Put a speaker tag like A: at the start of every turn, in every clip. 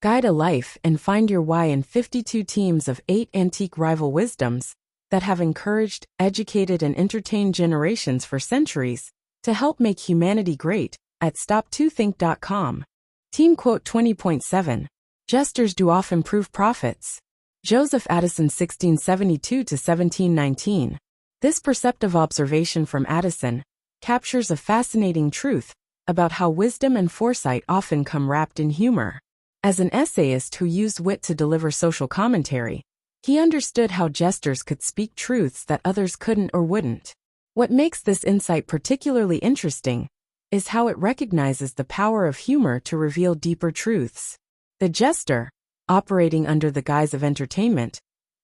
A: Guide a life and find your why in 52 teams of 8 antique rival wisdoms that have encouraged, educated, and entertained generations for centuries to help make humanity great at stop2think.com. Team quote 20.7. Jesters do often prove prophets. Joseph Addison 1672–1719. This perceptive observation from Addison captures a fascinating truth about how wisdom and foresight often come wrapped in humor. As an essayist who used wit to deliver social commentary, he understood how jesters could speak truths that others couldn't or wouldn't. What makes this insight particularly interesting is how it recognizes the power of humor to reveal deeper truths. The jester, operating under the guise of entertainment,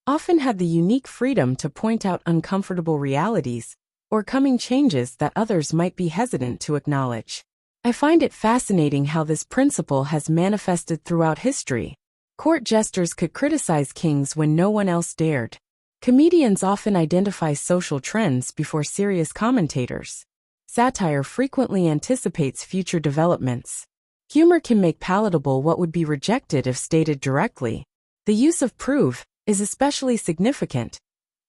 A: often had the unique freedom to point out uncomfortable realities or coming changes that others might be hesitant to acknowledge. I find it fascinating how this principle has manifested throughout history. Court jesters could criticize kings when no one else dared. Comedians often identify social trends before serious commentators. Satire frequently anticipates future developments. Humor can make palatable what would be rejected if stated directly. The use of prove is especially significant.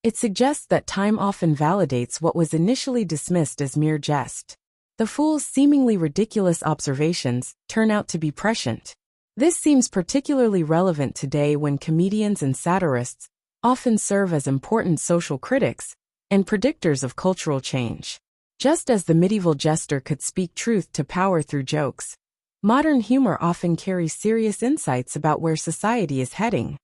A: It suggests that time often validates what was initially dismissed as mere jest. The fool's seemingly ridiculous observations turn out to be prescient. This seems particularly relevant today when comedians and satirists often serve as important social critics and predictors of cultural change. Just as the medieval jester could speak truth to power through jokes, modern humor often carries serious insights about where society is heading.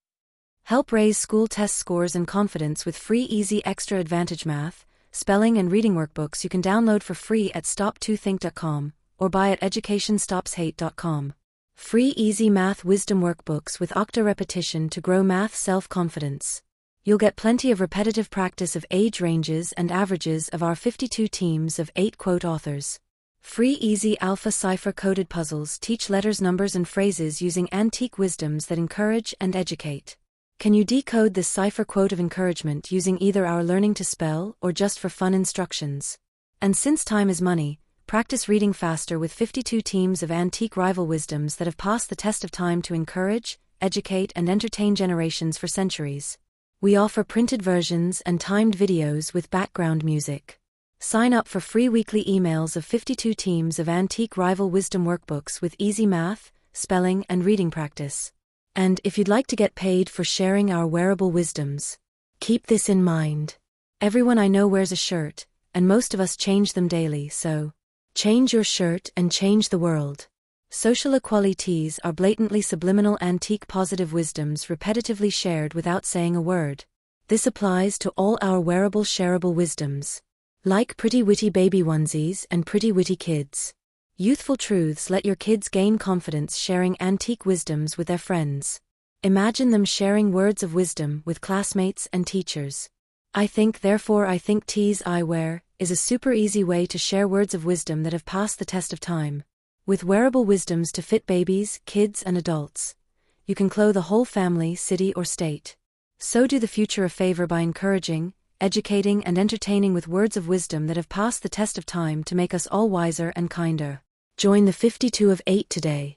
B: Help raise school test scores and confidence with free easy extra advantage math, spelling and reading workbooks you can download for free at stop2think.com or buy at educationstopshate.com. Free easy math wisdom workbooks with octa repetition to grow math self-confidence. You'll get plenty of repetitive practice of age ranges and averages of our 52 teams of 8 quote authors. Free easy alpha cipher-coded puzzles teach letters, numbers, and phrases using antique wisdoms that encourage and educate. Can you decode this cipher quote of encouragement using either our learning to spell or just for fun instructions? And since time is money, practice reading faster with 52 teams of antique rival wisdoms that have passed the test of time to encourage, educate, and entertain generations for centuries. We offer printed versions and timed videos with background music. Sign up for free weekly emails of 52 teams of antique rival wisdom workbooks with easy math, spelling, and reading practice. And if you'd like to get paid for sharing our wearable wisdoms, keep this in mind. Everyone I know wears a shirt, and most of us change them daily, so change your shirt and change the world. Social equalities are blatantly subliminal antique positive wisdoms repetitively shared without saying a word. This applies to all our wearable shareable wisdoms. Like pretty witty baby onesies and pretty witty kids. Youthful truths let your kids gain confidence sharing antique wisdoms with their friends. Imagine them sharing words of wisdom with classmates and teachers. I think therefore I think tees I wear is a super easy way to share words of wisdom that have passed the test of time. With wearable wisdoms to fit babies, kids, and adults. You can clothe a whole family, city, or state. So do the future a favor by encouraging, educating, and entertaining with words of wisdom that have passed the test of time to make us all wiser and kinder. Join the 52 of 8 today.